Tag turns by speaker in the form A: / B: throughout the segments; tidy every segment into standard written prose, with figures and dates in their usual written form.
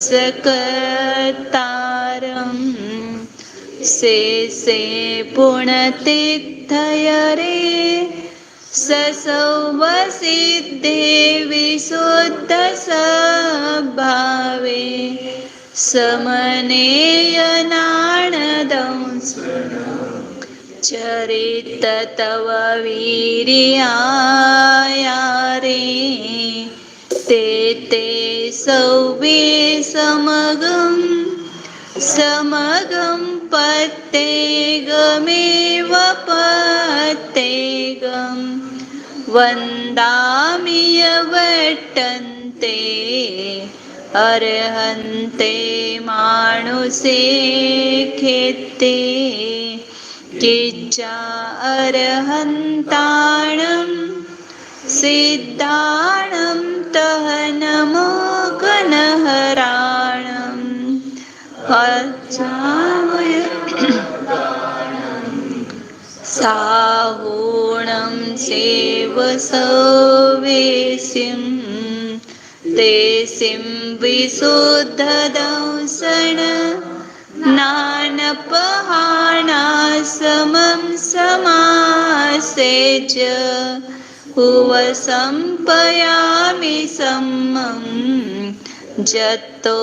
A: सकतारम् से पुण्यतीर्थयरे ससौवसिद्धे विशुद्धसद्भावे समनेयनाणदंस चरित तव वीर्यायारे ते सौवे समगं पत्तेगमेव पत्तेगं वन्दामि यवट्टन्ते अर्हन्ते मानुषे खेत्ते किच्चा अर्हन्ताणं सिद्धाणं तहनमोघनहराणं साहूणं सेवसवेसिं तेसिं विशुद्धदंसन नानपहाना समं समासेच हुवसंपयामि सम्मं जतो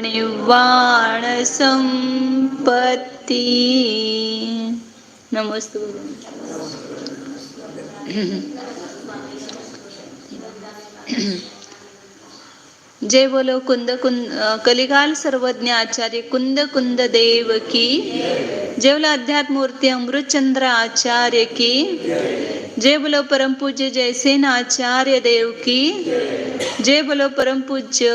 A: निवाण संपत्ति। नमस्ते। जय बोलो कुंद कलिकाल सर्वज्ञ आचार्य कुंद कुंद देव की जय बोलो अध्यात्म मूर्ति अमृतचंद्र आचार्य की जय बोलो परम पूज्य जयसेन आचार्य देव की जय बोलो परम पूज्य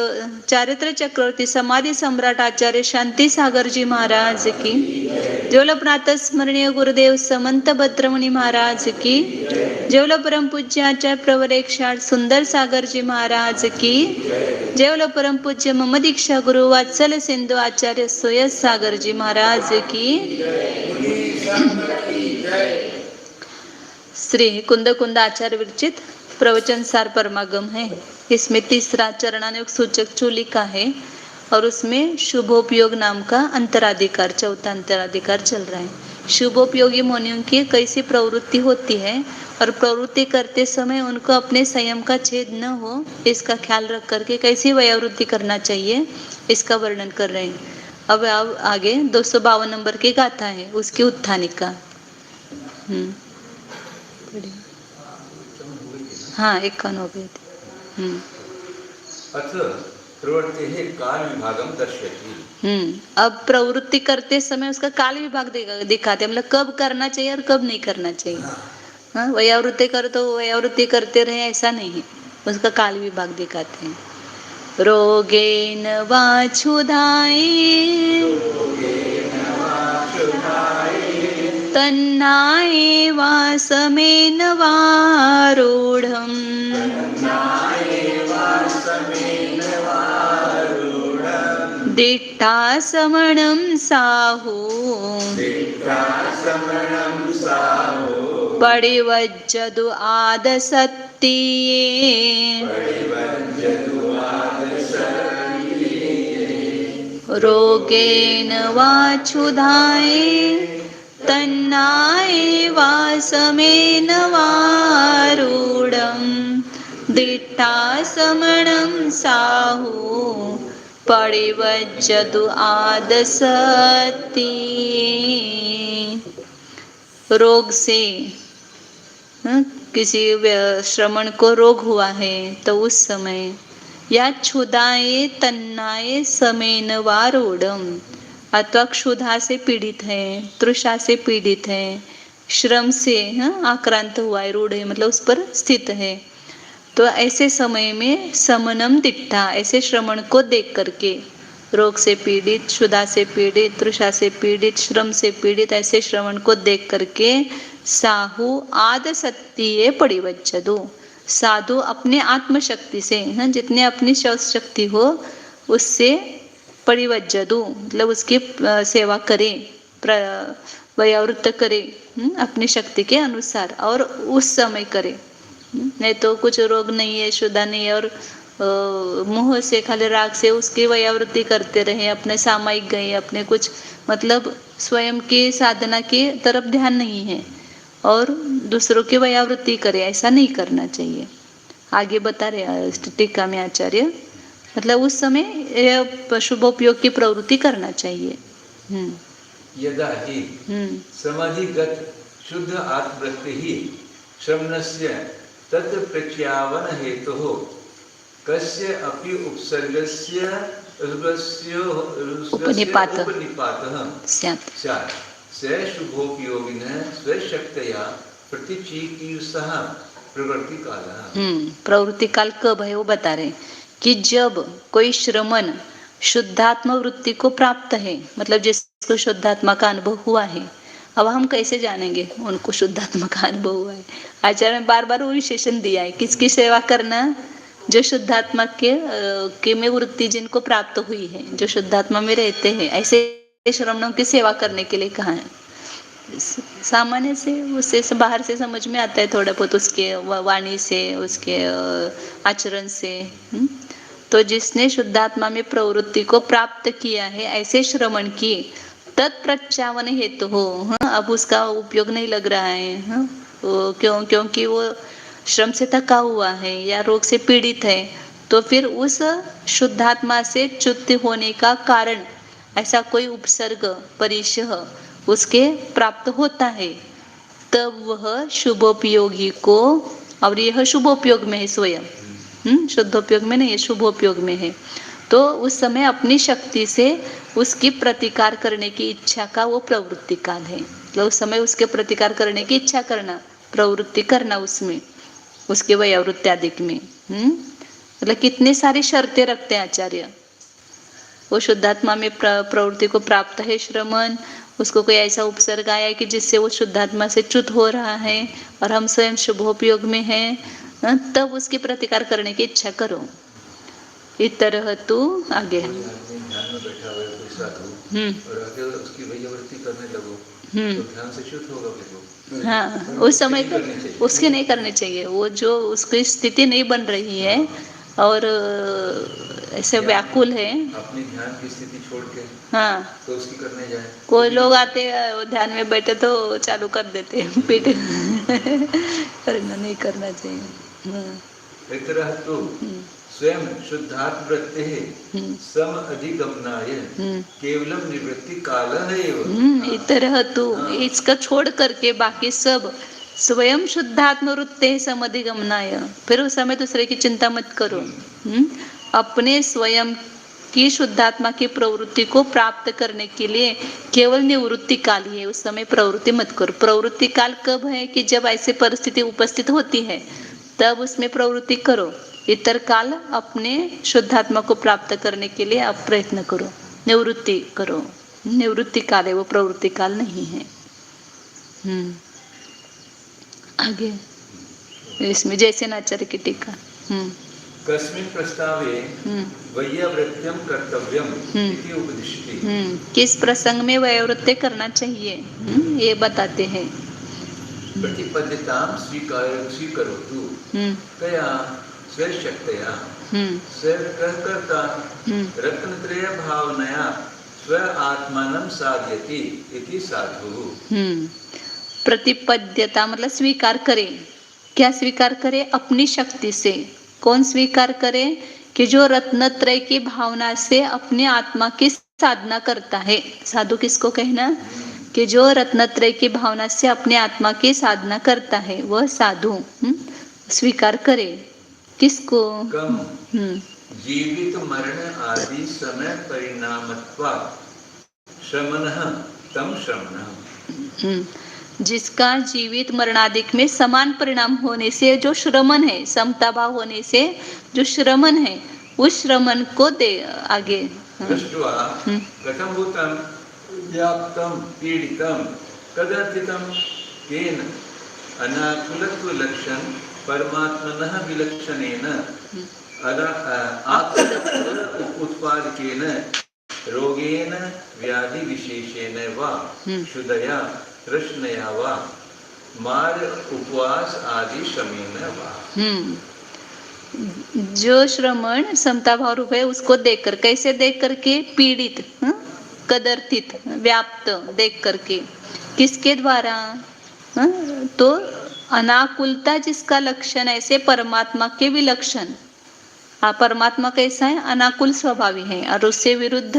A: चारित्र चक्रवर्ती समाधि सम्राट आचार्य शांति सागर जी महाराज की जय बोलो प्रातः स्मरणीय गुरुदेव समंत भद्रमुनि महाराज की जय बोलो परम पूज्य आचार्य प्रवर 108 सुंदर सागर जी महाराज की जय बोलो परम पूज्य मम दीक्षा गुरु वात्सल सिंधु आचार्य सोयस सागर जी महाराज की श्री कुंद कुंद आचार्य विरचित प्रवचन सार परमागम है। इसमें तीसरा चरणानुयोग सूचक चूलिका है और उसमें शुभोपयोग नाम का अंतराधिकार चौथा अंतराधिकार चल रहा है। शुभोपयोगी मुनियों की कैसी प्रवृत्ति होती है और प्रवृत्ति करते समय उनको अपने संयम का छेद न हो इसका ख्याल रख करके कैसी वयोवृत्ति करना चाहिए इसका वर्णन कर रहे हैं। अब आगे 252 नंबर की गाथा है उसकी उत्थानिका। हाँ 51 हो गए थे।
B: प्रवृत्ति है काल विभागम दर्शयति।
A: अब प्रवृत्ति करते समय उसका काल विभाग दिखाते मतलब कब करना चाहिए और कब नहीं करना चाहिए। हाँ वयावृत्ति करो तो वयावृत्ति करते रहे ऐसा नहीं है उसका काल विभाग दिखाते हैं। रोगेन वाछुधाये तन्नाये वासमेन वारूढम् दिट्ठासमणं साहू पडिवज्जदु आदसत्तिये रोगेन वाछुधाये तन्नाये वासमेन वारूढम् दिट्ठासमणं साहू पडिवज्जदु आदसत्ति। रोग से किसी श्रमण को रोग हुआ है तो उस समय या क्षुधाए तन्नाए समेन वारूढ़म अथवा क्षुधा से पीड़ित है तृषा से पीड़ित है श्रम से आक्रांत हुआ है रूढ़ है मतलब उस पर स्थित है तो ऐसे समय में समनम दिट्ठा ऐसे श्रमण को देख करके रोग से पीड़ित क्षुधा से पीड़ित तृषा से पीड़ित श्रम से पीड़ित ऐसे श्रवण को देख करके साहू आद सत्य पड़िवज्जदु साधु अपने आत्मशक्ति से जितने अपनी शक्ति हो उससे परिवज्जदु मतलब उसकी सेवा करे वयावृत्त करे अपनी शक्ति के अनुसार और उस समय करे। नहीं तो कुछ रोग नहीं है शुदा नहीं है और मोह से खाली राग से उसकी वयावृत्ति करते रहे, अपने सामायिक गए, अपने कुछ मतलब स्वयं की साधना की तरफ ध्यान नहीं है और दूसरों की वयावृत्ति करे, ऐसा नहीं करना चाहिए। आगे बता रहे टीका में आचार्य, मतलब उस समय शुभोपयोग की प्रवृत्ति करना चाहिए।
B: यदा हि समाधिगत शुद्ध आत्मवृत्तिः श्रवणस्य तत् प्रत्यावन हेतुः कस्य अपि उपसर्गस्य उपनिपातः स्यात् स शुभोपयोगिनः स्वशक्तया प्रतिचिकीर्षः प्रवृत्ति कालः।
A: प्रवृत्ति काल कब है वो बता रहे कि जब कोई श्रमण शुद्धात्मा वृत्ति को प्राप्त है, मतलब जिसको शुद्धात्मा का अनुभव हुआ है। अब हम कैसे जानेंगे उनको शुद्धात्मा का अनुभव हुआ है? आचार्य ने बार बार वो विशेषण दिया है, किसकी सेवा करना? जो शुद्धात्मा के में वृत्ति जिनको प्राप्त हुई है, जो शुद्धात्मा में रहते हैं, ऐसे श्रमणों की सेवा करने के लिए कहा है। सामान्य से उससे बाहर से समझ में आता है थोड़ा बहुत, उसके वाणी से, उसके आचरण से। तो जिसने शुद्धात्मा में प्रवृत्ति को प्राप्त किया है, ऐसे श्रवण की तत्प्रत्यावन हेतु हो, अब उसका उपयोग नहीं लग रहा है, क्योंकि वो श्रम से थका हुआ है या रोग से पीड़ित है, तो फिर उस शुद्धात्मा से च्युत होने का कारण ऐसा कोई उपसर्ग परिशह उसके प्राप्त होता है, तब वह शुभोपयोगी को, और यह शुभोपयोग में है स्वयं, शुद्धोपयोग में नहीं है, शुभोपयोग में है, तो उस समय अपनी शक्ति से उसकी प्रतिकार करने की इच्छा का वो प्रवृत्ति काल है। तो उस समय उसके प्रतिकार करने की इच्छा करना, प्रवृत्ति करना उसमें, उसके वयावृत्ति आदि में। मतलब कितनी सारी शर्तें रखते हैं आचार्य। वो शुद्धात्मा में प्रवृत्ति को प्राप्त है श्रमण, उसको कोई ऐसा उपसर्ग आया कि जिससे वो शुद्धात्मा से च्युत हो रहा है और हम स्वयं शुभोपयोग में हैं, तब उसकी प्रतिकार करने की इच्छा करो। इस तरह तू आगे
B: ध्यान में बैठा हुआ है कोई साधु और आगे उसकी वैयावृत्ति करने लगो तो ध्यान से च्युत होगा वो।
A: हाँ, उस समय तो उसके नहीं करने चाहिए। वो जो उसकी स्थिति नहीं बन रही है और ऐसे व्याकुल है, अपनी
B: ध्यान की स्थिति छोड़ के,
A: हाँ,
B: तो उसकी करने जाए।
A: कोई लोग आते ध्यान में बैठे तो चालू कर देते हैं पीठ करना नहीं करना चाहिए।
B: एक तरह तो स्वयं शुद्धात्म वृत्तिः सम अधिगमनाय केवलम निवृत्ति कालः एव।
A: इस तरह तो इसका छोड़ करके बाकी सब स्वयं शुद्धात्म वृत्ति समधिगमनाय, फिर उस समय दूसरे की चिंता मत करो। अपने स्वयं की शुद्धात्मा की प्रवृत्ति को प्राप्त करने के लिए केवल निवृत्ति काल ही है, उस समय प्रवृत्ति मत करो। प्रवृत्ति काल कब है कि जब ऐसी परिस्थिति उपस्थित होती है तब उसमें प्रवृत्ति करो। इतर काल अपने शुद्धात्मा को प्राप्त करने के लिए आप प्रयत्न करो, निवृत्ति करो। निवृत्ति काल है वो, प्रवृत्ति काल नहीं है। आगे इसमें जैसे नाचार्य की टीका।
B: कस्मिन् प्रस्तावे वैयावृत्त्यं कर्तव्यम् इति उपदिशति।
A: किस प्रसंग में वैयावृत्ति करना चाहिए ये बताते हैं।
B: प्रतिपद्यतां स्वीकरोतु तया स्वशक्तया स्वकर्ता रत्नत्रय भावनया स्व आत्मानं साधयति इति साधु।
A: प्रतिपद्यता मतलब स्वीकार करे। क्या स्वीकार करे? अपनी शक्ति से। कौन स्वीकार करे? कि जो रत्नत्रय की भावना से अपने आत्मा की साधना करता है। साधु किसको कहना? कि जो रत्नत्रय की भावना से अपने आत्मा की साधना करता है वह साधु स्वीकार करे। किसको?
B: जीवित मरण आदि समय परिणामत्वात् श्रमणः तम श्रमणः।
A: जिसका जीवित मरणादिक में समान परिणाम होने से जो श्रमण है, समता भाव होने से जो श्रमण है, उस श्रमण को दे आगे।
B: दृष्ट्वा कथं भूतं व्याप्तं पीडितं कदर्थितं केन अनाकुलत्व लक्षण परमात्मनः विलक्षणेन उत्पादकेन रोगेन व्याधि विशेषेण वा शुद्धया तृष्णया वा मार्ग उपवास आदि श्रमेण वा।
A: जो श्रमण समता भाव रूप है उसको देखकर, कैसे देख करके? पीड़ित, कदर्थित, व्याप्त देख करके। किसके द्वारा? तो अनाकुलता जिसका लक्षण है, ऐसे परमात्मा के भी लक्षण। परमात्मा कैसा है? अनाकुल स्वभावी है, और उससे विरुद्ध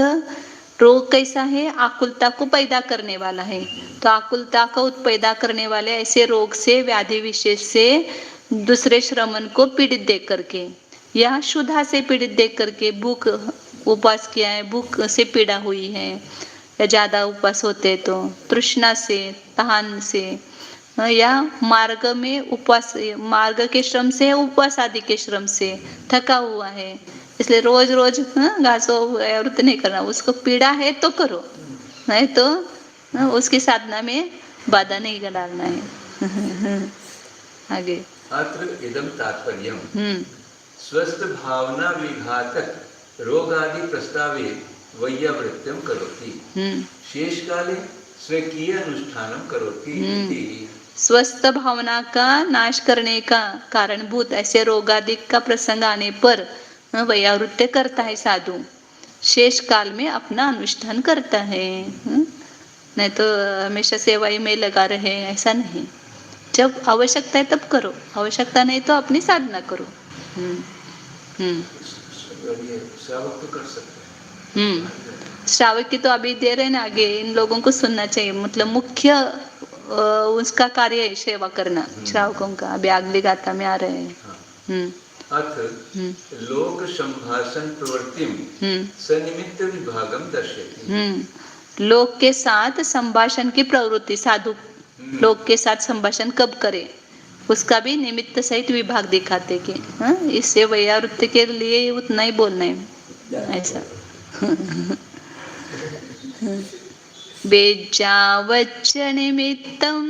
A: रोग कैसा है? आकुलता को पैदा करने वाला है। तो आकुलता को पैदा करने वाले ऐसे रोग से, व्याधि विशेष से दूसरे श्रमण को पीड़ित देख करके, या क्षुधा से पीड़ित देख करके, भूख उपवास किया है, भूख से पीड़ा हुई है, या ज्यादा उपवास होते तो तृष्णा से, तहान से, या मार्ग में उपवास, मार्ग के श्रम से, उपवास आदि के श्रम से थका हुआ है, इसलिए रोज रोज घासो व्रत नहीं करना। उसको पीड़ा है तो करो, नहीं तो उसकी साधना में बाधा नहीं डालना है। आगे
B: अत्र इदं तात्पर्यं स्वस्थ भावना विघातक रोगादि प्रस्तावे वैयावृत्तिं करोति, शेषकाले स्वकीय अनुष्ठानं करोति इति।
A: स्वस्थ भावना का नाश करने का कारणभूत ऐसे रोगादि का प्रसंग आने पर वैयावृत्ति करता है साधु, शेष काल में अपना अनुष्ठान करता है। नहीं तो हमेशा सेवाई में लगा रहे, ऐसा नहीं। जब आवश्यकता है तब करो, आवश्यकता नहीं तो अपनी साधना करो।
B: श्रावक तो कर सकते हैं।
A: श्रावक की तो अभी दे रहे हैं ना, आगे इन लोगों को सुनना चाहिए। मतलब मुख्य उसका कार्य है सेवा करना श्रावकों का। अभी अगली गाथा में आ रहे हैं।
B: अथ लोक संभाषण प्रवृत्तिम सनिमित्त विभागम दर्शयति।
A: लोक के साथ संभाषण की प्रवृत्ति, साधु लोक के साथ संभाषण कब करे उसका भी निमित्त सहित विभाग दिखाते कि इससे वैयावृत्ति के लिए उतना ही बोलना है, ऐसा। बेजावच्च निमित्तम्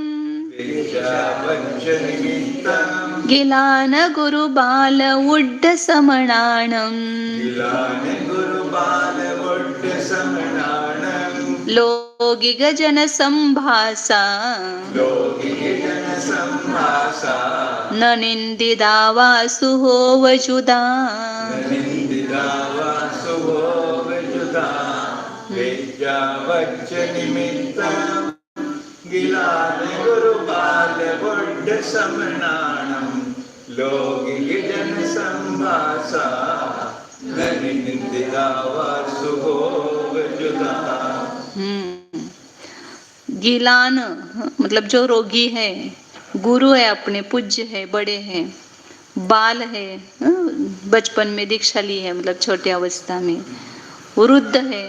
A: गिलान गुरु बाल उड्ड समणाणम् लोगिग जन संभासा न निंदिदा वासुहो वजुदा।
B: बेजावच्च निमित्तं गिलान गुरु बाल उड्ड समणाणम् लोगिग जन संभासा न निंदिदा वासुहो वजुदा।
A: गिलान मतलब जो रोगी है, गुरु है, अपने पूज्य है, बड़े हैं, बाल है, बचपन में दीक्षा ली है, मतलब छोटे अवस्था में, वृद्ध है,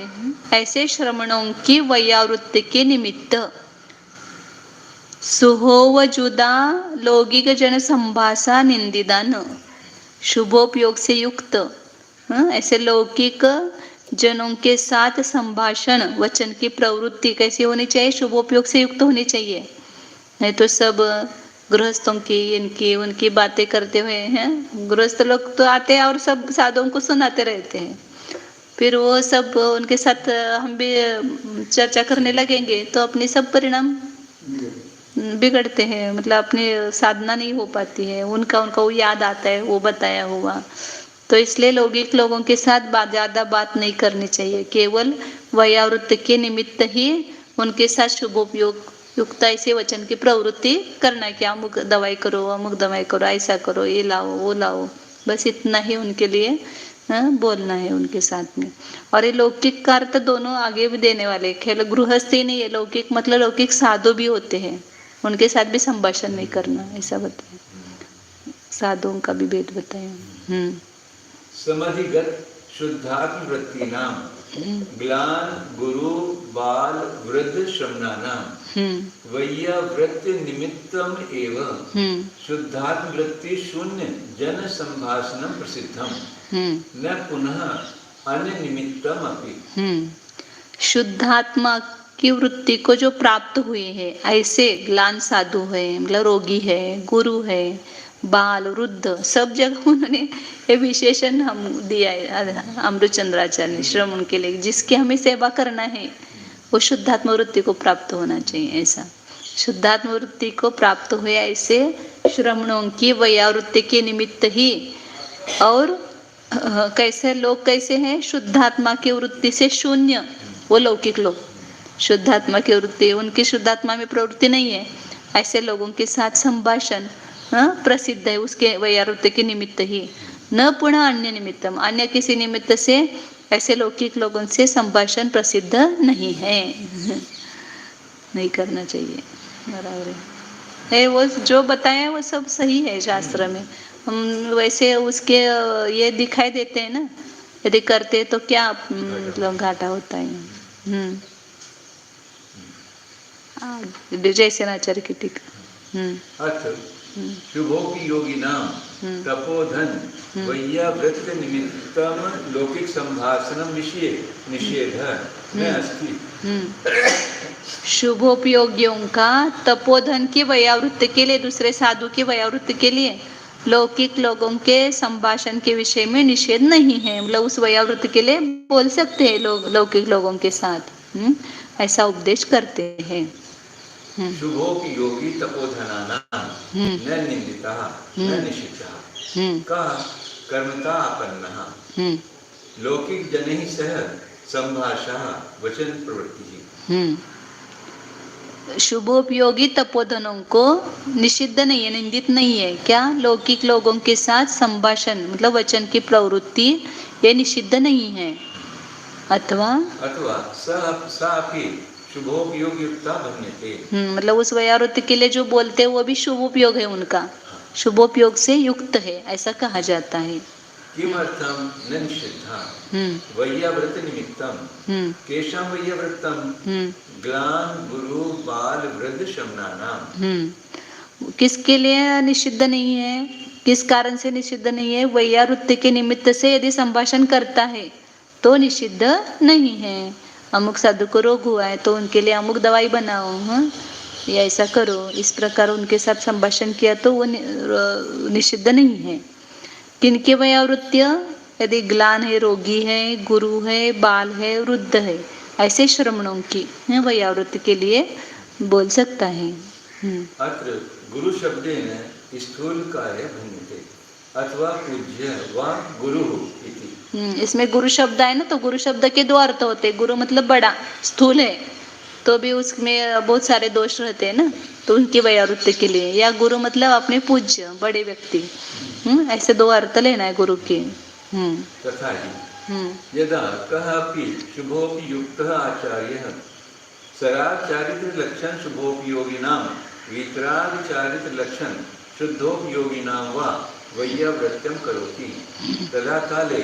A: ऐसे श्रमणों की वैयावृत्ति के निमित्त सुहोव जुदा लौकिक जन संभाषा निंदिदान, शुभोपयोग से युक्त ऐसे लौकिक जनों के साथ संभाषण वचन की प्रवृत्ति कैसी होनी चाहिए? शुभोपयोग से युक्त होनी चाहिए। नहीं तो सब गृहस्थों की, इनकी उनकी बातें करते हुए हैं। गृहस्थ लोग तो आते हैं और सब साधुओं को सुनाते रहते हैं, फिर वो सब उनके साथ हम भी चर्चा करने लगेंगे तो अपनी सब परिणाम बिगड़ते हैं, मतलब अपनी साधना नहीं हो पाती है। उनका वो याद आता है, वो बताया हुआ। तो इसलिए लौकिक लोगों के साथ ज्यादा बात नहीं करनी चाहिए, केवल वैयावृत्ति के निमित्त ही उनके साथ शुभोपयोग युक्त ऐसे वचन की प्रवृत्ति करना कि अमुक दवाई करो, अमुक दवाई करो, ऐसा करो, ये लाओ, वो लाओ, बस इतना ही उनके लिए बोलना है उनके साथ में। और ये लौकिक का अर्थ दोनों आगे भी देने वाले, केवल गृहस्थ ही नहीं है, लौकिक मतलब लौकिक साधु भी होते हैं, उनके साथ भी संभाषण नहीं करना, ऐसा बताया। साधुओं का भी भेद बताया।
B: समाधिगत शुद्धात्म वृत्ति नाम ग्लान गुरु बाल वृद्ध श्रमणानाम वैयावृत्ति निमित्तम एवं शुद्धात्म वृत्ति शून्य जन संभाषणम प्रसिद्धम न पुनः अन्य निमित्तम अपि।
A: शुद्धात्मा की वृत्ति को जो प्राप्त हुए है ऐसे ग्लान साधु है, मतलब रोगी है, गुरु है, बाल, वृद्ध, सब जगह उन्होंने ये विशेषण हम दिया है अमृतचंद्राचार्य ने श्रमण के लिए। जिसकी हमें सेवा करना है वो शुद्धात्म वृत्ति को प्राप्त होना चाहिए। ऐसा शुद्धात्म वृत्ति को प्राप्त हुए ऐसे श्रमणों की वैयावृत्ति के निमित्त ही और कैसे लोग कैसे हैं, शुद्धात्मा की वृत्ति से शून्य, वो लौकिक लोग शुद्धात्मा की वृत्ति, उनकी शुद्धात्मा में प्रवृत्ति नहीं है, ऐसे लोगों के साथ संभाषण प्रसिद्ध है उसके वैयावृत्ति के निमित्त ही, न पुनः अन्य निमित्तम, अन्य किसी निमित्त से ऐसे लौकिक लोगों से संभाषण प्रसिद्ध नहीं है। नहीं करना चाहिए, बराबर है। वो जो बताया वो सब सही है शास्त्र में, हम वैसे उसके ये दिखाई देते हैं ना, यदि करते तो क्या मतलब घाटा होता है। जैसे नाचार्य की टीका।
B: शुभोपि योगिनां तपोधन वैयावृत्त निमित्तम लौकिक संभाषणम निषेधः न अस्ति।
A: शुभोपयोगियों का तपोधन की वैयावृत्ति के लिए, दूसरे साधु की वैयावृत्ति के लिए लौकिक लोगों के संभाषण के विषय में निषेध नहीं है, मतलब उस वैयावृत्ति के लिए बोल सकते हैं लोग लौकिक लोगों के साथ, ऐसा उपदेश करते हैं।
B: शुभोपि योगी तपोधनानां न निंदितः न निषिद्धः का कर्मता आपन्नः लौकिक जनैः सह संभाषः वचन प्रवृत्तिः।
A: शुभोपयोगी तपोधनों को निषिद्ध नहीं है, निंदित नहीं है, क्या लौकिक लोगों के साथ संभाषण मतलब वचन की प्रवृत्ति ये निषिद्ध नहीं है। अथवा
B: सापि शुभोपयोगिता भन्यते,
A: मतलब उस वैयावृत्ति के लिए जो बोलते हैं वो भी शुभोपयोग है, उनका शुभोपयोग से युक्त है, ऐसा कहा जाता है।
B: किमर्थं न निषिद्धः वैयावृत्त निमित्तं केषां वैयावृत्तं ग्लान गुरु बाल वृद्ध शमनानां।
A: किसके लिए निषिद्ध नहीं है, किस कारण से निषिद्ध नहीं है, वैयावृत्ति के निमित्त से यदि संभाषण करता है तो निषिद्ध नहीं है। अमुक साधु को रोग हुआ है तो उनके लिए अमुक दवाई बनाओ, या ऐसा करो, इस प्रकार उनके साथ संभाषण किया तो वो निषिद्ध नहीं है। किनकी वैयावृत्तियाँ, यदि ग्लान है, रोगी है, गुरु है, बाल है, वृद्ध है, ऐसे श्रमणों की वैयावृत्ति के लिए बोल सकता है।
B: अत्र गुरु शब्देन स्थूलकाय भन्यते अथवा पूज्य वा गुरुः इति।
A: इसमें गुरु शब्द है ना, तो गुरु शब्द के दो अर्थ होते हैं। गुरु मतलब बड़ा, स्थूल है तो भी उसमें बहुत सारे दोष रहते हैं ना, तो उनकी वैयावृत्ति के लिए, या गुरु मतलब अपने पूज्य बड़े व्यक्ति, ऐसे दो अर्थ लेना है गुरु के।
B: तथा ही यदा कहापि शुभोपि युक्तः आचार्यः सराचारित्र लक्षण शुभोपयोगिनां वितराग चारित्र लक्षण शुद्धोपयोगिनां वा वैयावृत्तं करोति तदा काले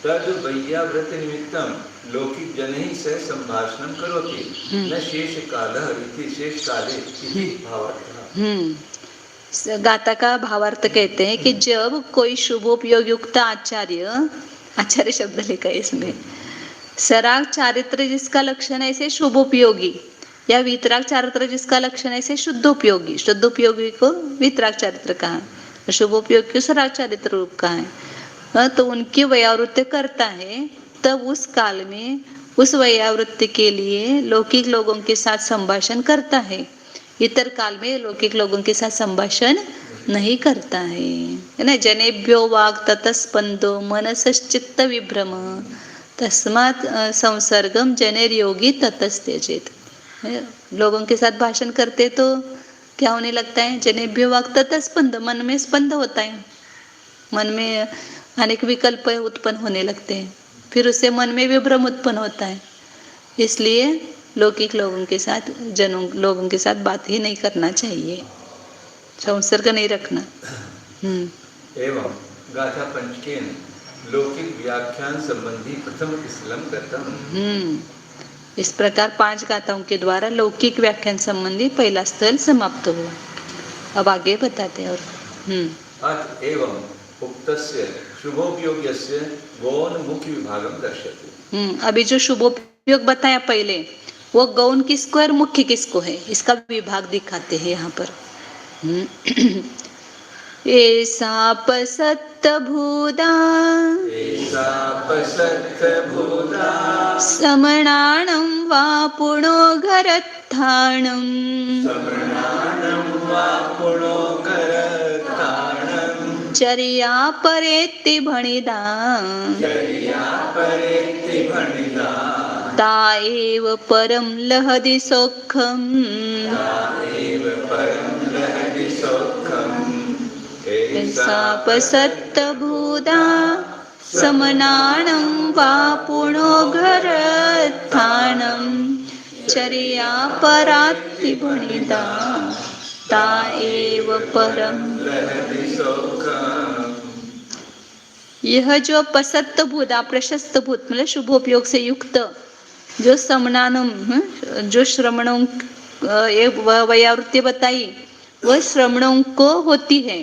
B: तद वैयावृत्त निमित्तं लौकिक जनैः सह संभाषणं करोति न शेष कालः इति शेष काले इति भावार्थः।
A: गाथा का भावार्थ कहते हैं कि जब कोई शुभोपयोग युक्त आचार्य शब्द लिखा है इसमें, सराग चारित्र जिसका लक्षण है ऐसे शुभोपयोगी, या वितराग चारित्र जिसका लक्षण है ऐसे शुद्धोपयोगी, शुद्धोपयोगी को वितराग चारित्र कहा, शुभोपयोगी को सराग चारित्र रूप कहा है, तो उनकी वैयावृत्ति करता है, तब उस काल में उस वैयावृत्ति के लिए लौकिक लोगों के साथ संभाषण करता है, इतर काल में लौकिक लोगों के साथ संभाषण नहीं करता है ना। जनेभ्यो वाग ततस्पंदो मनसश्चित्त विभ्रम तस्मात् संसर्गम जनेर योगी ततस्त्यजेत। लोगों के साथ भाषण करते तो क्या होने लगता है, जनेभ्यो वाग ततस्पंद, मन में स्पंद होता है, मन में अनेक विकल्प उत्पन्न होने लगते हैं, फिर उससे मन में विभ्रम उत्पन्न होता है। इसलिए लौकिक लोगों के साथ लोगों के साथ बात ही नहीं करना चाहिए, संसर्ग नहीं रखना।
B: एवं गाथा पंचकेन लौकिक व्याख्यान संबंधी प्रथम स्थलम गतम्।
A: इस प्रकार 5 गाथाओं के द्वारा लौकिक व्याख्यान संबंधी पहला स्थल समाप्त हुआ। अब आगे बताते हैं।
B: और एवं उक्तस्य शुभोपयोग्यस्य गौण मुख्य विभागम दर्शयति।
A: अभी जो शुभोपयोग बताया पहले, वो गौण किसको और मुख्य किसको है, इसका विभाग दिखाते हैं यहाँ पर। एसापसत्त भूदा समणानं वा पुणो घरत्थानं चर्या परेत्ति भणिदा ता एव परं लहति सौख्यम् सापसत्तभूता समनानं वा पुनोघरत्थानं चर्या परात्ति भणिता ता एव परम। यह जो पसत्त भूत प्रशस्त भूत मतलब शुभोपयोग से युक्त जो समनानम जो श्रवणों वयावृत्ति बताई वह श्रवणों को होती है।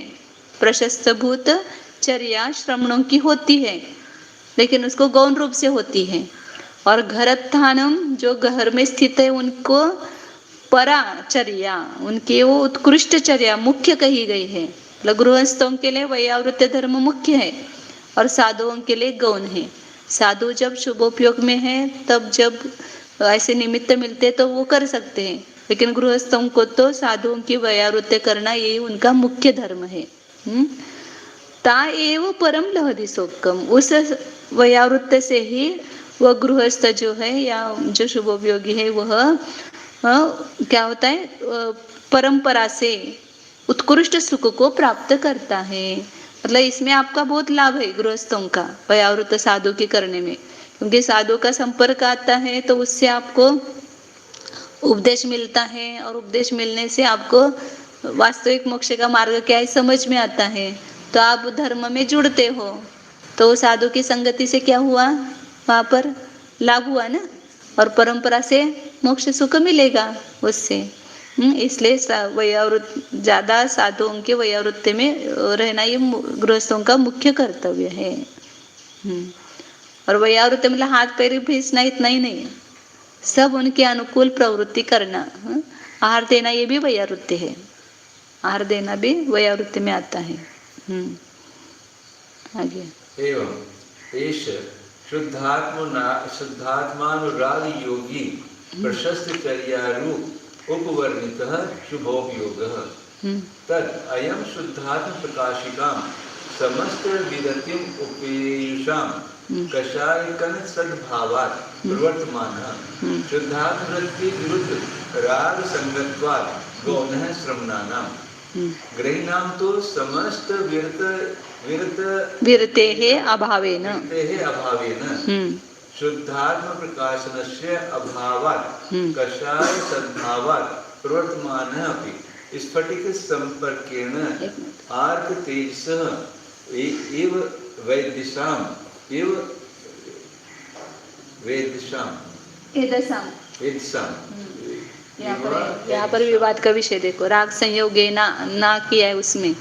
A: प्रशस्त भूत चर्या श्रवणों की होती है लेकिन उसको गौण रूप से होती है। और घरत्थानम जो घर में स्थित है उनको पराचर्या उनकी वो उत्कृष्ट चर्या मुख्य कही गई है। गृहस्थों के लिए वयावृत्ति धर्म मुख्य है और साधुओं के लिए गौण है। साधु जब शुभोपयोग में है तब जब ऐसे निमित्त मिलते तो वो कर सकते हैं लेकिन गृहस्थों को तो साधुओं की वयावृत्ति करना यही उनका मुख्य धर्म है। ता एव परम लहति सौख्यम उस वयावृत्ति से ही वह गृहस्थ जो है या जो शुभोपयोगी है वह क्या होता है परंपरा से उत्कृष्ट सुख को प्राप्त करता है। मतलब इसमें आपका बहुत लाभ है गृहस्थों का वयावृत्त साधु के करने में क्योंकि साधु का संपर्क आता है तो उससे आपको उपदेश मिलता है और उपदेश मिलने से आपको वास्तविक मोक्ष का मार्ग क्या है समझ में आता है तो आप धर्म में जुड़ते हो। तो साधु की संगति से क्या हुआ वहाँ पर लाभ हुआ ना और परंपरा से मोक्ष सुख मिलेगा उससे। इसलिए वयावृत्त ज्यादा साधुओं के वयावृत्ति में रहना ये गृहस्थों का मुख्य कर्तव्य है। और वयावृत्ति मतलब हाथ पैर भींचना इतना ही नहीं सब उनके अनुकूल प्रवृत्ति करना। आहार देना ये भी वयावृत्ति है। आहार देना भी वयावृत्ति में आता है। आगे
B: एवं एष शुद्धात्मानुराग योगी प्रशस्त चर्या रूप उपवर्णितः शुभोपयोगः तद अयं शुद्धात्म प्रकाशिकां समस्त विरतिम उपेयुषां कषायकन सद्भावात् प्रवर्तमानः शुद्धात्म वृत्ति विरुद्ध राग संगत्वात् गौणः श्रमणानां ग्रहीणां तो समस्त
A: विरतेः अभावेन
B: शुद्धात्म प्रकाशनस्य अभावात् कषाय सद्भावात् प्रवर्तमानः अपि स्फटिक संपर्केण आर्क तेजसः एव वैदिशाम्
A: यहाँ पर विवाद का विषय देखो राग संयोगेन ना किया है उसमें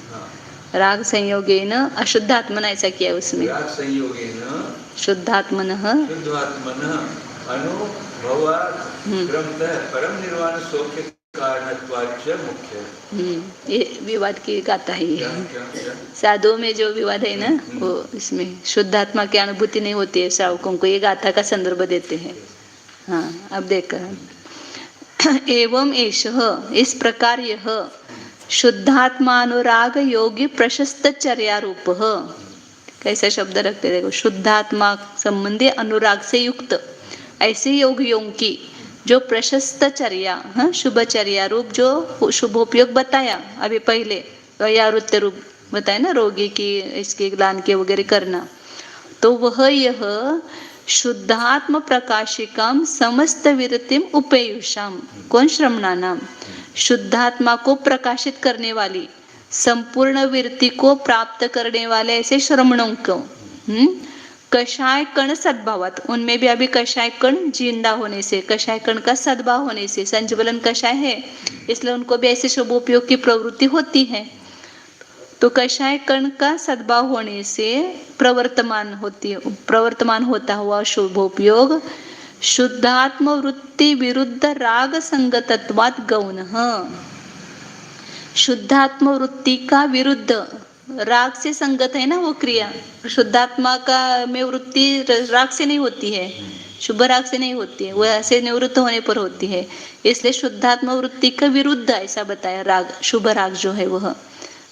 A: राग संयोगेन अशुद्धात्मना ऐसा किया है उसमें
B: राग संयोगेन
A: शुद्धात्मनः
B: अनुभवात् क्रमतः परम निर्वाण सौख्य कारणत्वाच्च मुख्य।
A: ये विवाद की गाथा है। साधुओं में जो विवाद है ना वो इसमें शुद्धात्मा की अनुभूति नहीं होती है श्रावकों को ये गाथा का संदर्भ देते हैं। हाँ अब देख एवं एषः इस प्रकार यह शुद्धात्मानुराग योगी प्रशस्त चर्या रूप कैसा शब्द रखते देखो शुद्धात्मा संबंधी अनुराग से युक्त ऐसे योगियों की जो प्रशस्त चर्या शुभचर्या रूप जो शुभोपयोग बताया अभी पहले वयावृत्ति रूप बताया ना रोगी की इसके ग्लान के वगैरह करना तो वह यह शुद्धात्म प्रकाशिकाम समस्त विरतिम उपेयुषाम कौन श्रमणानाम शुद्धात्मा को प्रकाशित करने वाली संपूर्ण विरति को प्राप्त करने वाले ऐसे श्रमणों को कषाय कण सद्भावात उनमें भी अभी कषाय कण जिंदा होने से कषाय कण का सद्भाव होने से संजीवलन कषाय है इसलिए उनको भी ऐसे शुभोपयोग की प्रवृत्ति होती है। तो कषाय कण का सद्भाव होने से प्रवर्तमान होता हुआ शुभोपयोग शुद्धात्म वृत्ति विरुद्ध राग संगतत्वात् गौणः शुद्धात्म वृत्ति का विरुद्ध राग से संगत है ना वो क्रिया शुद्धात्मा का में वृत्ति राग से नहीं होती है शुभ राग से नहीं होती है वह ऐसे निवृत्त होने पर होती है इसलिए शुद्धात्मा वृत्ति का विरुद्ध ऐसा बताया राग शुभ राग जो है वह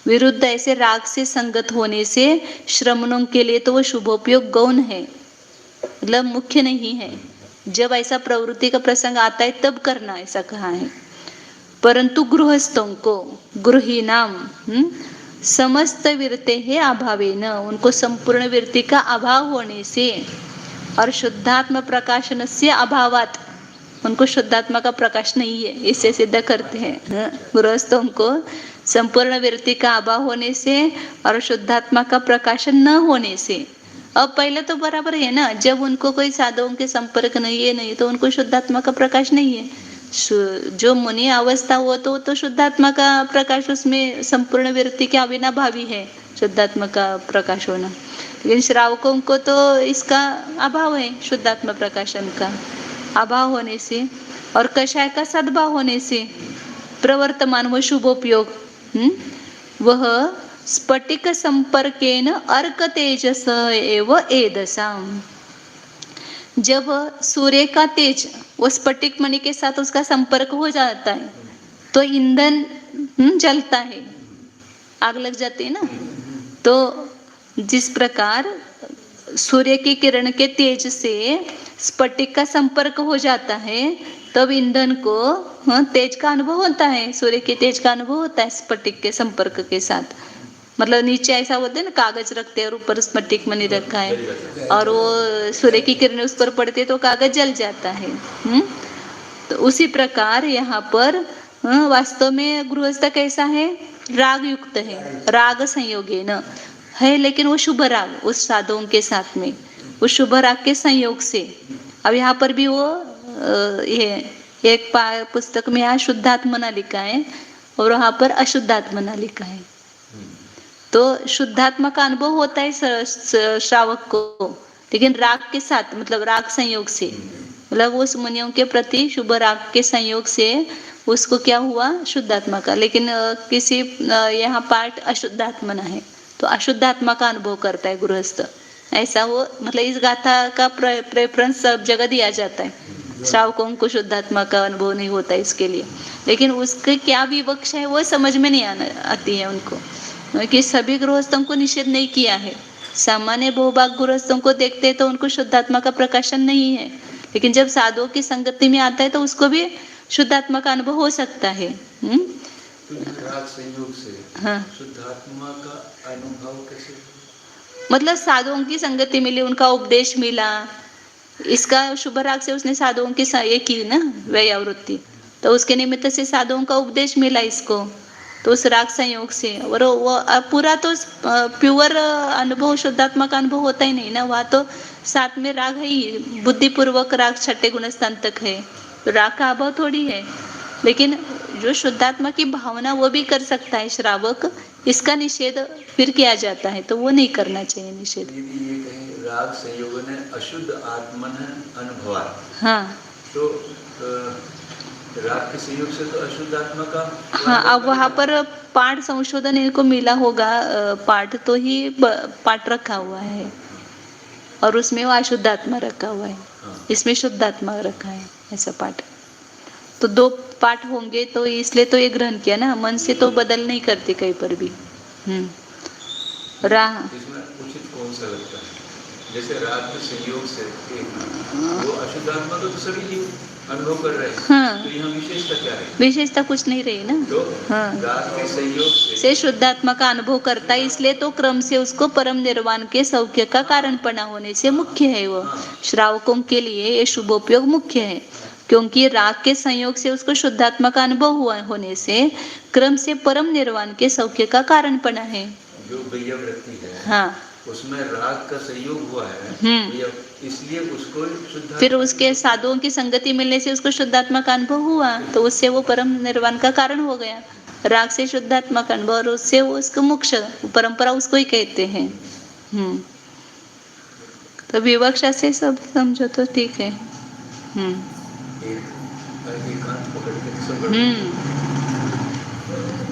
A: विरुद्ध ऐसे राग से संगत होने से श्रमणों के लिए तो वो शुभोपयोग गौण है, मतलब मुख्य नहीं है। जब ऐसा प्रवृत्ति का प्रसंग आता है तब करना, ऐसा कहा है। परंतु गृहस्थों को, गृहीणाम समस्त विरते है अभावे न, उनको संपूर्ण विरति का अभाव होने से और शुद्धात्म प्रकाशन से अभावात, उनको शुद्धात्मा का प्रकाश नहीं है, इससे सिद्ध करते हैं। गृहस्थों को संपूर्ण विरति का अभाव होने से और शुद्धात्मा का प्रकाशन न होने से। अब पहले तो बराबर है ना, जब उनको कोई साधुओं के संपर्क नहीं है, नहीं तो उनको शुद्धात्मा का प्रकाश नहीं है। जो मुनि अवस्था हो तो शुद्धात्मा का प्रकाश उसमें संपूर्ण विरति के अविनाभावी है, शुद्धात्मा का प्रकाश होना। लेकिन श्रावकों को तो इसका अभाव है, शुद्धात्मा प्रकाशन का अभाव होने से और कषाय का सद्भाव होने से प्रवर्तमान व शुभोपयोग वह स्फटिक संपर्केन अर्क तेजस एव एदसाम। जब सूर्य का तेज वो स्फटिक मणि के साथ उसका संपर्क हो जाता है तो ईंधन जलता है, आग लग जाती है ना। तो जिस प्रकार सूर्य की किरण के तेज से स्फटिक का संपर्क हो जाता है तब ईंधन को तेज का अनुभव होता है, सूर्य के तेज का अनुभव होता है स्फटिक के संपर्क के साथ। मतलब नीचे ऐसा होता है ना, कागज रखते हैं और ऊपर स्फटिक मणि रखा है और वो सूर्य की किरणें उस पर पड़ती है तो कागज जल जाता है। तो उसी प्रकार यहाँ पर वास्तव में गृहस्थ कैसा है, राग युक्त है, राग संयोगे न है, लेकिन वो शुभ राग उस साधुओं के साथ में, उस शुभ राग के संयोग से। अब यहाँ पर भी वो ये एक पुस्तक में यहाँ शुद्धात्मना लिखा है और वहाँ पर अशुद्धात्मना लिखा है। तो शुद्धात्मा का अनुभव होता है श्रावक को, लेकिन राग के साथ, मतलब राग संयोग से, मतलब उस मुनियों के प्रति शुभ राग के संयोग से उसको क्या हुआ, शुद्धात्मा का। लेकिन किसी यहाँ पाठ अशुद्धात्मना है तो अशुद्धात्मा का अनुभव करता है गृहस्थ, ऐसा वो, मतलब इस गाथा का प्रेफरेंस सब जगह दिया जाता है। श्रावकों को शुद्धात्मा का अनुभव नहीं होता है इसके लिए, लेकिन उसके क्या विवक्षा है वो समझ में नहीं आती है उनको, क्योंकि सभी गृहस्थों को निषेध नहीं किया है। सामान्य बहुभाग गृहस्थों को देखते हैं तो उनको शुद्धात्मा का प्रकाशन नहीं है, लेकिन जब साधुओं की संगति में आता है तो उसको भी शुद्धात्मा का अनुभव हो सकता है।
B: तो राग संयोग से
A: हाँ,
B: शुद्धात्मा का अनुभव कैसे?
A: मतलब साधुओं की संगति मिली, उनका उपदेश मिला, इसका शुभ राग से उसने साधुओं की ये की ना व्यावृत्ति, तो उसके निमित्त से साधुओं का उपदेश मिला इसको, तो उस राग संयोग से। और वो पूरा तो प्योर अनुभव शुद्धात्मा का अनुभव होता ही नहीं ना, वहाँ तो साथ में राग है ही, बुद्धिपूर्वक राग छठे गुणस्थान तक है, तो राग का अभाव थोड़ी है। लेकिन जो शुद्धात्मा की भावना वो भी कर सकता है श्रावक, इसका निषेध फिर किया जाता है, तो वो नहीं करना चाहिए निषेध।
B: ये कहीं राग संयोग ने अशुद्ध आत्मन अनुभवा,
A: हाँ
B: तो राग के संयोग से तो अशुद्ध आत्मा का।
A: हाँ, अब वहाँ पर पाठ संशोधन इनको मिला होगा, पाठ तो ही पाठ रखा हुआ है और उसमें वो अशुद्धात्मा रखा हुआ है, इसमें शुद्धात्मा रखा है, ऐसा पाठ। तो दो पाठ होंगे तो इसलिए तो ये ग्रहण किया ना, मन से तो बदल नहीं करते कहीं पर भी।
B: इसमें उचित कौन सा लगता है? जैसे राग के संयोग से वो अशुद्ध आत्मा तो सभी जीव अनुभव कर रहे हैं,
A: हाँ,
B: तो यहाँ विशेषता क्या है?
A: विशेषता कुछ नहीं रही ना।
B: तो
A: हाँ,
B: राग के संयोग
A: से शुद्धात्मा का अनुभव करता है, इसलिए तो क्रम से उसको परम निर्वाण के सौख्य का कारणपना होने से मुख्य है। वो श्रावकों के लिए ये शुभोपयोग मुख्य है, क्योंकि राग के संयोग से उसको शुद्धात्मा का अनुभव हुआ होने से क्रम से परम निर्वाण के सौख्य का कारणपना है।
B: जो वृत्ति है,
A: हाँ,
B: उसमें राग का संयोग हुआ है, इसलिए उसको शुद्ध,
A: फिर उसके साधुओं की संगति मिलने से उसको शुद्धात्मा का अनुभव हुआ, तो उससे वो परम निर्वाण का कारण हो गया। राग से शुद्धात्मा का अनुभव और उससे वो उसको मोक्ष परंपरा उसको ही कहते हैं। तो विवक्षा से सब समझो तो ठीक है।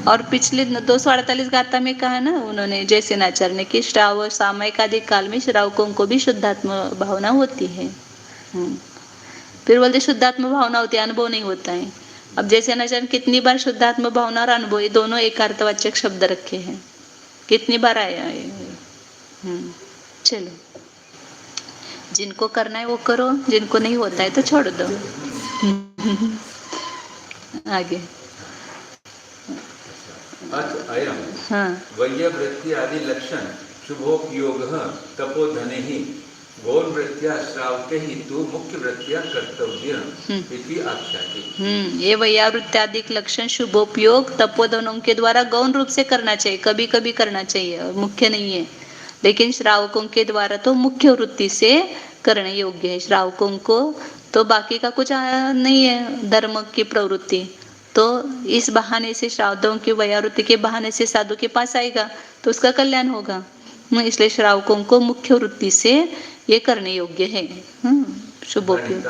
A: और पिछले 248 गाथा में कहा ना उन्होंने, जैसे नाचार्य ने, कि श्राव सामयिक आदि काल में श्रावकों को भी शुद्धात्मा भावना होती है। फिर बोलते शुद्धात्मा भावना होती है, अनुभव नहीं होता है। अब जैसे न जाने कितनी बार शुद्धात्मा भावना और अनुभव ये दोनों एकार्थवाचक शब्द रखे हैं, कितनी बार आया है। चलो, जिनको करना है वो करो, जिनको नहीं होता है तो छोड़ दो। आगे
B: अयम
A: हाँ
B: वैयवृत्ति आदि लक्षण शुभोपयोग तपोधने ही गौण वृत्तिया श्रावते ही तो मुख्य वृत्तिया कर्तव्य इति आख्याति।
A: ये वैयावृत्त्यादिक लक्षण शुभोपयोग तपोधनों के द्वारा गौण रूप से करना चाहिए, कभी कभी करना चाहिए और मुख्य नहीं है। लेकिन श्रावकों के द्वारा तो मुख्य वृत्ति से करने योग्य है। श्रावकों को तो बाकी का कुछ नहीं है, धर्म की प्रवृत्ति, तो इस बहाने से श्रावकों की वैयावृत्ति के बहाने से साधु के पास आएगा तो उसका कल्याण होगा। इसलिए श्रावकों को मुख्य वृत्ति से ये करने योग्य है। शुभोपयोग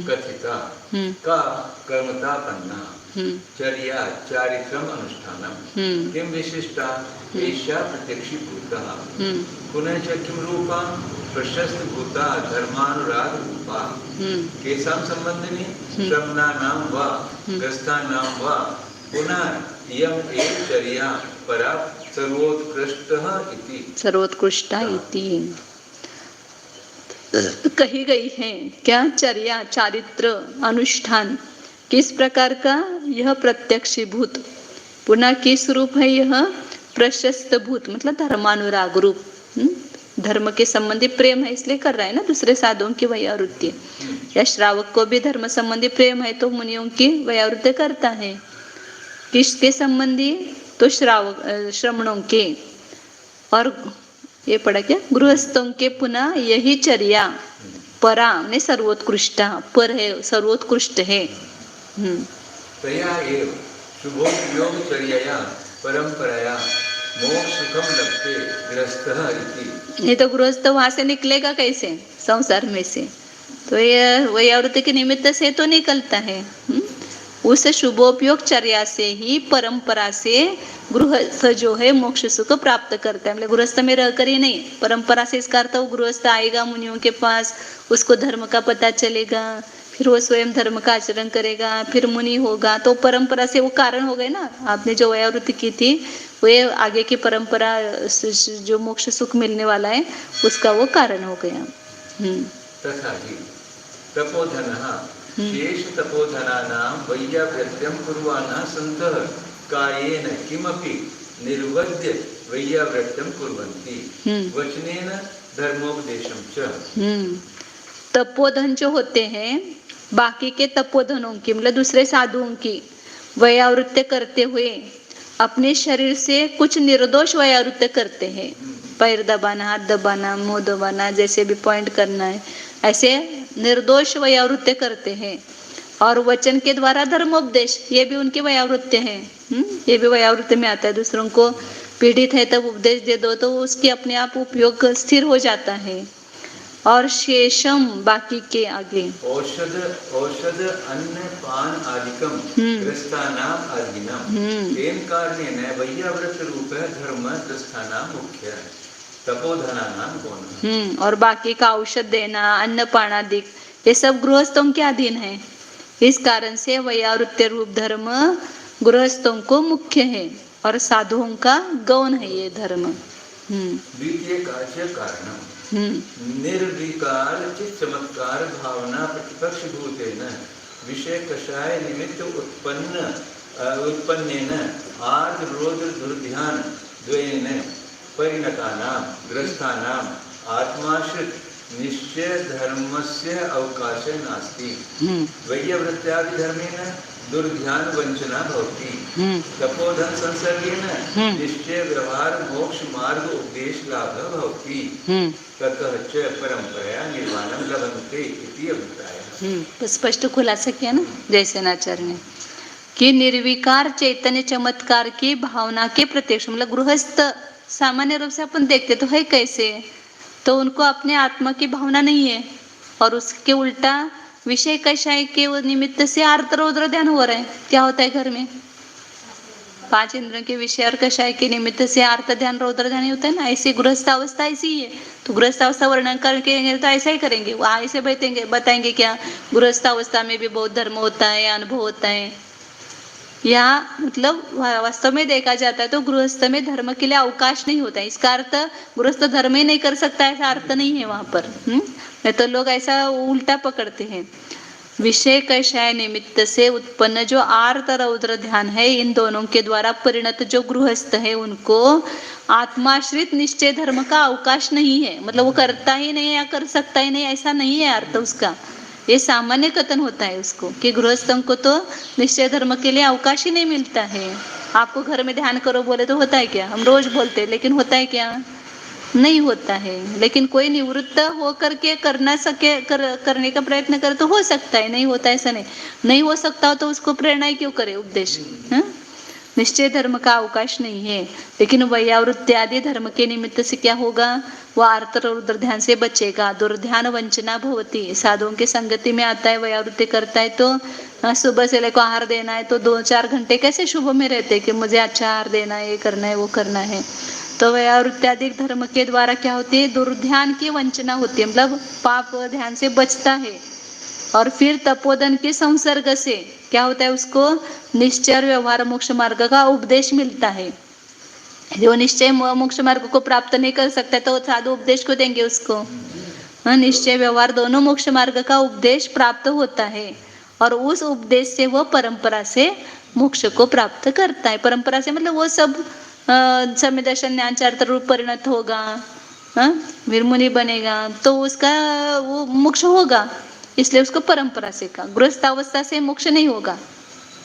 B: कथिता का कर्मतापन्ना चर्या चारित्रम अनुष्ठानम किम विशिष्टा एषा प्रत्यक्षीभूता पुनः च किम रूपा प्रशस्त भूता धर्मानुराग रूपा केषां संबंधिनी श्रमणानां वा ग्रस्थानां वा पुनः इयम् एव चर्या परा
A: सर्वोत्कृष्टा इति कही गई है। क्या? चर्या, चारित्र, अनुष्ठान किस प्रकार का? यह प्रत्यक्षीभूत। पुनः किस रूप है? यह प्रशस्त भूत, मतलब धर्मानुराग रूप। धर्म के संबंधी प्रेम है इसलिए कर रहा है ना, दूसरे साधुओं की वैयावृत्ति। या श्रावक को भी धर्म संबंधी प्रेम है तो मुनियों की वैयावृत्ति करता है। किसके संबंधी? तो श्रमणों के, और ये पढ़ा क्या? गृहस्थों के। पुनः यही चर्या परा ने सर्वोत्कृष्ट, पर है, सर्वोत्कृष्ट है।
B: तया एव शुभोपयोग चर्यया परंपराया मोक्ष सुखम लभते गृहस्थः इति।
A: ये तो गृहस्थ वहां से निकलेगा कैसे? संसार में से। तो ये वैयावृत्ति के निमित्त से तो निकलता है। उस शुभोपयोग चर्या से ही, परंपरा से गृहस्थ जो है मोक्ष सुख प्राप्त करता है। मतलब गृहस्थ में रहकर ही नहीं, परंपरा से इसका अर्थ वो गृहस्थ आएगा मुनियों के पास, उसको धर्म का पता चलेगा, फिर वो स्वयं धर्म का आचरण करेगा, फिर मुनि होगा, तो परंपरा से वो कारण हो गए ना। आपने जो वैयावृत्ति की थी वो आगे की परंपरा जो मोक्ष सुख मिलने वाला है उसका वो कारण हो गया।
B: तथा ही तपोधनः शेष तपोधनानां वैयावृत्तिं कुर्वाणः सन्तः कायेन किमपि निर्वद्य वैयावृत्तिं कुर्वन्ति वचनेन धर्मोपदेशं च।
A: तपोधन जो होते हैं, बाकी के तपोधनों की, मतलब दूसरे साधुओं की वैयावृत्ति करते हुए अपने शरीर से कुछ निर्दोष वैयावृत्ति करते हैं। पैर दबाना, हाथ दबाना, मुंह दबाना, जैसे भी पॉइंट करना है, ऐसे निर्दोष वैयावृत्ति करते हैं। और वचन के द्वारा धर्मोपदेश, ये भी उनकी वैयावृत्ति है। ये भी वैयावृत्ति में आता है। दूसरों को पीड़ित है तब उपदेश दे दो तो उसकी अपने आप उपयोग स्थिर हो जाता है। और शेषम, बाकी के आगे
B: औषध अन्न पान आदिकम ग्रस्थानां आदिनां तेन कारणेन वैयावृत्त रूपः धर्म ग्रस्थानां मुख्य तपोधनानां गौणः।
A: और बाकी का औषध देना, अन्न पान आदि, ये सब गृहस्थों के अधीन है। इस कारण से वैयावृत्त रूप धर्म गृहस्थों को मुख्य है और साधुओं का गौण है ये धर्म।
B: द्वितीय कार्य कारणम निर्विकार चित्त चमत्कार भावना प्रतिपक्ष भूतेन विषय कषाय निमित्त उत्पन्नेन आर्द्र रौद्र दुर्ध्यान द्वयेन परिणतानां ग्रस्थानां आत्माश्रित निश्चय धर्मस्य अवकाशः नास्ति। वैयावृत्त्यादि धर्मेण दुर्ध्यान वंचना भवति। तपोधन संसर्गेण निश्चय व्यवहार मोक्ष मार्ग उपदेश लाभः भवति। ततः च परंपराया निर्वाणं लभन्ते इति अभिप्रायः।
A: स्पष्ट खुलासा किया ना जयसेनाचार्य ने कि निर्विकार चैतन्य चमत्कार की भावना के प्रत्यक्ष, मतलब गृहस्थ सामान्य रूप से अपन देखते तो है कैसे, तो उनको अपने आत्मा की भावना नहीं है और उसके उल्टा विषय कषाय के निमित्त से आर्द्र रौद्र ध्यान हो रहा है। क्या होता है घर में? 5 इंद्रियों के विषय और कषाय के निमित्त से आर्त ध्यान रौद्र ध्यान होता है ना। ऐसी गृहस्थ अवस्था ऐसी ही है। तो गृहस्थ अवस्था वर्णन करके तो ऐसा ही करेंगे, वो ऐसे बताएंगे क्या गृहस्थ अवस्था में भी बहुत धर्म होता है, अनुभव होता है। या मतलब वास्तव में देखा जाता है तो गृहस्थ में धर्म के लिए अवकाश नहीं होता है। इसका अर्थ गृहस्थ धर्म ही नहीं कर सकता, ऐसा अर्थ नहीं है वहां पर। नहीं तो लोग ऐसा उल्टा पकड़ते हैं। विषय कषाय निमित्त से उत्पन्न जो आर्त रौद्र ध्यान है, इन दोनों के द्वारा परिणत जो गृहस्थ है उनको आत्माश्रित निश्चय धर्म का अवकाश नहीं है। मतलब वो करता ही नहीं या कर सकता ही नहीं, ऐसा नहीं है अर्थ उसका। ये सामान्य कथन होता है उसको कि गृहस्थों को तो निश्चय धर्म के लिए अवकाश ही नहीं मिलता है। आपको घर में ध्यान करो बोले तो होता है क्या? हम रोज बोलते हैं, लेकिन होता है क्या? नहीं होता है। लेकिन कोई निवृत्त हो करके करने का प्रयत्न करे तो हो सकता है, नहीं होता ऐसा नहीं हो सकता हो तो उसको प्रेरणा क्यों करे उपदेश? निश्चय धर्म का अवकाश नहीं है। लेकिन वैयावृत्ति आदि धर्म के निमित्त से क्या होगा? वह आर्त रौद्र ध्यान से बचेगा। दुर्ध्यान वंचना भवती, साधुओं के संगति में आता है, वैयावृत्ति करता है तो सुबह से लेकर आहार देना है तो 2-4 घंटे कैसे शुभ में रहते कि मुझे अच्छा आहार देना है, ये करना है, वो करना है। तो वैयावृत्ति धर्म के द्वारा क्या होती है? दुर्ध्यान की वंचना होती है, मतलब पाप ध्यान से बचता है। और फिर तपोधन के संसर्ग से क्या होता है? उसको निश्चय और व्यवहार मोक्ष मार्ग का उपदेश मिलता है। जो निश्चय मोक्ष मार्ग को प्राप्त नहीं कर सकता तो साधु उपदेश को देंगे उसको। निश्चय व्यवहार दोनों मोक्ष मार्ग का उपदेश प्राप्त होता है और उस उपदेश से वह परंपरा से मोक्ष को प्राप्त करता है। परंपरा से मतलब वो सब समय दर्शन ज्ञान चारित्र रूप परिणत होगा, वीरमुनि बनेगा तो उसका वो मोक्ष होगा। इसलिए उसको परंपरा से कहा। गृहस्थावस्था से मोक्ष नहीं होगा।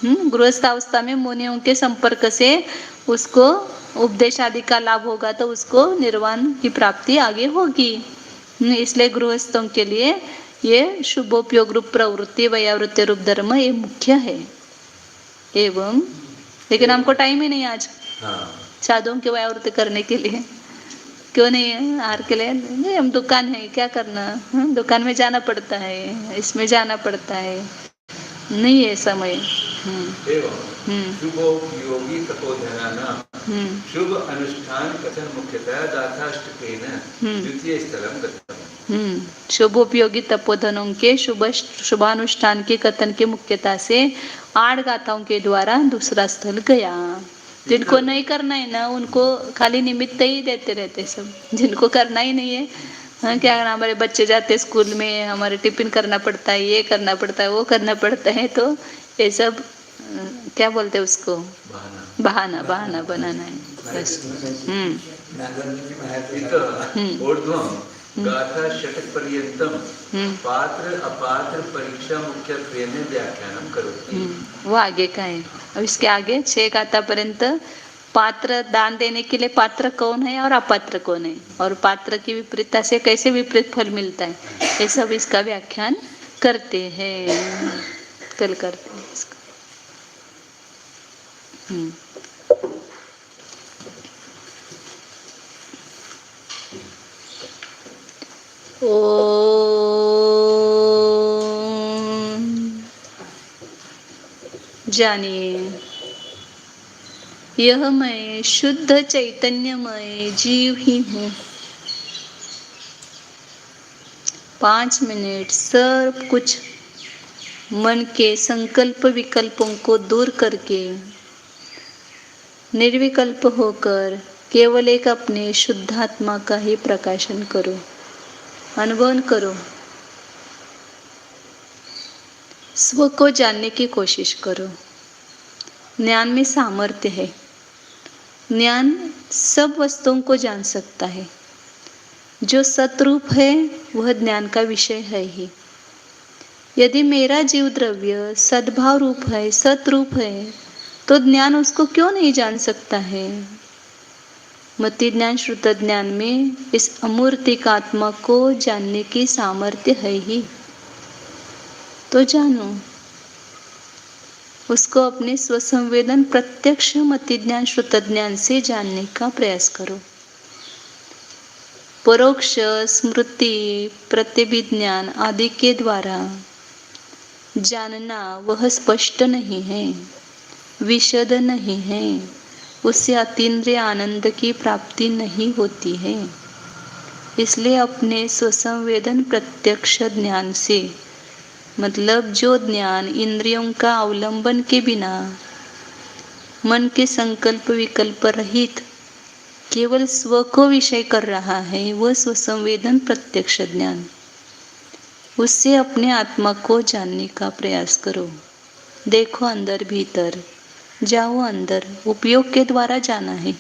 A: गृहस्थावस्था में मुनियों के संपर्क से उसको उपदेश आदि का लाभ होगा तो उसको निर्वाण की प्राप्ति आगे होगी। इसलिए गृहस्थों के लिए ये शुभोपयोग रूप प्रवृत्ति वैयावृत्ति रूप धर्म ये मुख्य है। एवं लेकिन हमको टाइम ही नहीं आज साधुओं की वैयावृत्ति करने के लिए। क्यों नहीं है? आहार के लिए नहीं, हम दुकान है, क्या करना? दुकान में जाना पड़ता है, इसमें जाना पड़ता है, नहीं है समय।
B: शुभोपयोगी तपोधनानां शुभ अनुष्ठान कथन मुख्यतया दाथाष्टकेन द्वितीय स्थलं गतम्।
A: शुभोपयोगी तपोधनों के शुभानुष्ठान के कथन के मुख्यता से 8 गाथाओं के द्वारा दूसरा स्थल गया। जिनको नहीं करना है ना उनको खाली निमित्त ही देते रहते सब। जिनको करना ही नहीं है, क्या करना? हमारे बच्चे जाते स्कूल में, हमारे टिफिन करना पड़ता है, ये करना पड़ता है, वो करना पड़ता है, तो ये सब क्या बोलते हैं उसको? बहाना बनाना है बस।
B: गाथा षटक पर्यंतम पात्र अपात्र परीक्षा मुख्यत्वेन व्याख्यानम करोति।
A: वो आगे का है। अब इसके आगे 6 गाथा पर्यंत पात्र दान देने के लिए पात्र कौन है और अपात्र कौन है और पात्र की विपरीतता से कैसे विपरीत फल मिलता है, ये सब इसका व्याख्यान करते हैं। कल करते हैं इसका। जानिए, यह मैं शुद्ध चैतन्यमय जीव ही हूँ। 5 मिनट सब कुछ मन के संकल्प विकल्पों को दूर करके निर्विकल्प होकर केवल एक अपने शुद्धात्मा का ही प्रकाशन करो, अनुभव करो। स्व को जानने की कोशिश करो। ज्ञान में सामर्थ्य है। ज्ञान सब वस्तुओं को जान सकता है। जो सतरूप है वह ज्ञान का विषय है ही। यदि मेरा जीव द्रव्य सद्भाव रूप है, सतरूप है, तो ज्ञान उसको क्यों नहीं जान सकता है? मति ज्ञान श्रुत ज्ञान में इस अमूर्तिक आत्मा को जानने की सामर्थ्य है ही, तो जानो। उसको अपने स्वसंवेदन प्रत्यक्ष मति ज्ञान श्रुत ज्ञान से जानने का प्रयास करो। परोक्ष स्मृति प्रतिभिज्ञान आदि के द्वारा जानना वह स्पष्ट नहीं है, विशद नहीं है, उससे अतीन्द्रिय आनंद की प्राप्ति नहीं होती है। इसलिए अपने स्वसंवेदन प्रत्यक्ष ज्ञान से, मतलब जो ज्ञान इंद्रियों का अवलंबन के बिना मन के संकल्प विकल्प रहित केवल स्व को विषय कर रहा है, वह स्वसंवेदन प्रत्यक्ष ज्ञान। उससे अपने आत्मा को जानने का प्रयास करो। देखो अंदर भीतर, जाओ अंदर। उपयोग के द्वारा जाना है।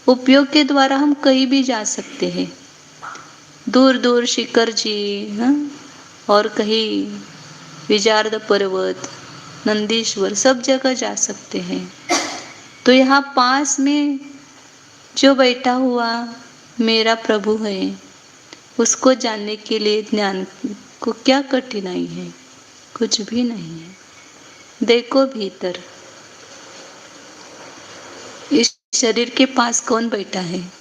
A: उपयोग के द्वारा हम कहीं भी जा सकते हैं, दूर दूर शिखर जी, और कहीं विजार्द पर्वत, नंदीश्वर, सब जगह जा सकते हैं। तो यहाँ पास में जो बैठा हुआ मेरा प्रभु है, उसको जानने के लिए ज्ञान को क्या कठिनाई है? कुछ भी नहीं है। देखो भीतर, इस शरीर के पास कौन बैठा है?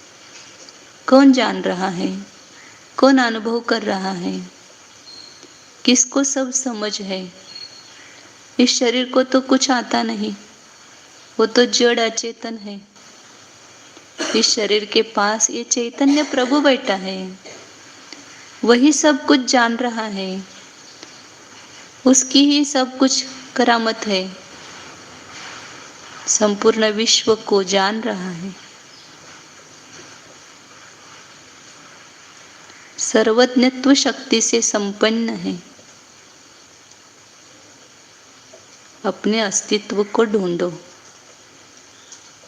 A: कौन जान रहा है? कौन अनुभव कर रहा है? किसको सब समझ है? इस शरीर को तो कुछ आता नहीं, वो तो जड़ अचेतन है। इस शरीर के पास ये चैतन्य प्रभु बैठा है, वही सब कुछ जान रहा है, उसकी ही सब कुछ करामत है, संपूर्ण विश्व को जान रहा है, सर्वज्ञत्व शक्ति से संपन्न है। अपने अस्तित्व को ढूंढो।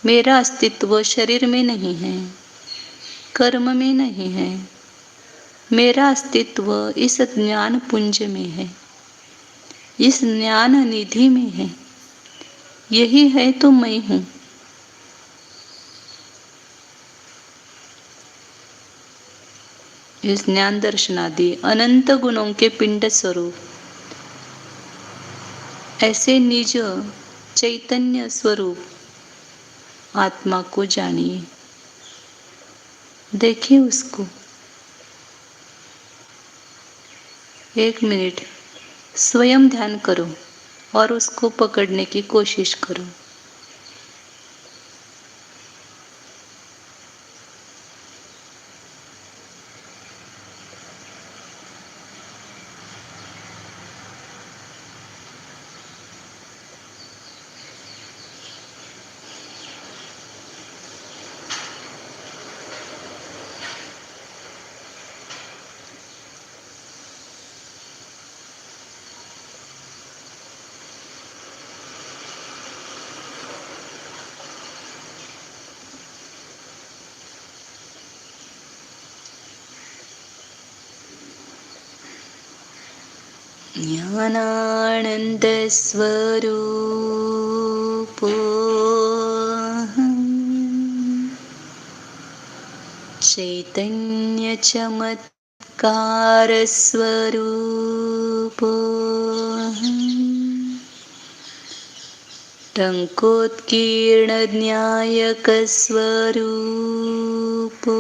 A: मेरा अस्तित्व शरीर में नहीं है, कर्म में नहीं है। मेरा अस्तित्व इस ज्ञान पुंज में है, इस ज्ञान निधि में है। यही है तो मैं हूँ। इस ज्ञान दर्शनादि अनंत गुणों के पिंड स्वरूप ऐसे निज चैतन्य स्वरूप आत्मा को जानिए। देखिए उसको। 1 मिनट स्वयं ध्यान करो और उसको पकड़ने की कोशिश करो। ज्ञानानंद स्वरूपो चैतन्य चमत्कार स्वरूपो टंकोत्कीर्ण न्यायक स्वरूपो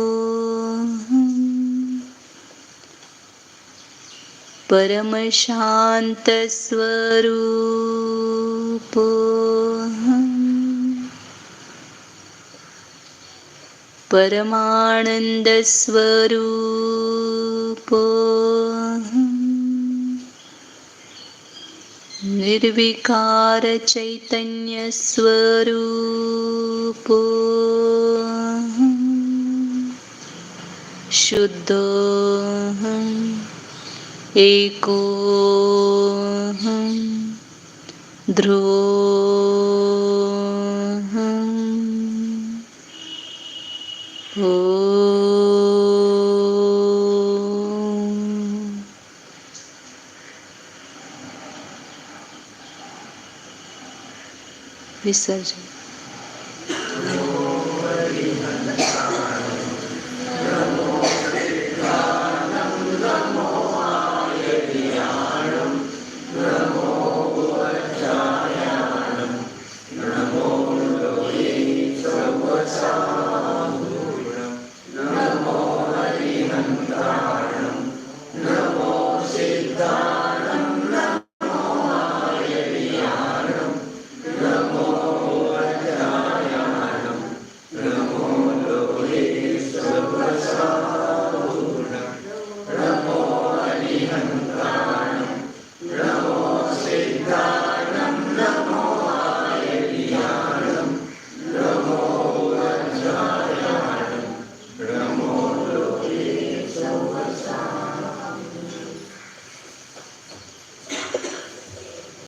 A: परम शांत स्वरूपो परमानंद स्वरूपो निर्विकार चैतन्य स्वरूपो शुद्धोऽहम् एकोऽहम् ध्रुवोऽहम् ॐ। विसर्जन।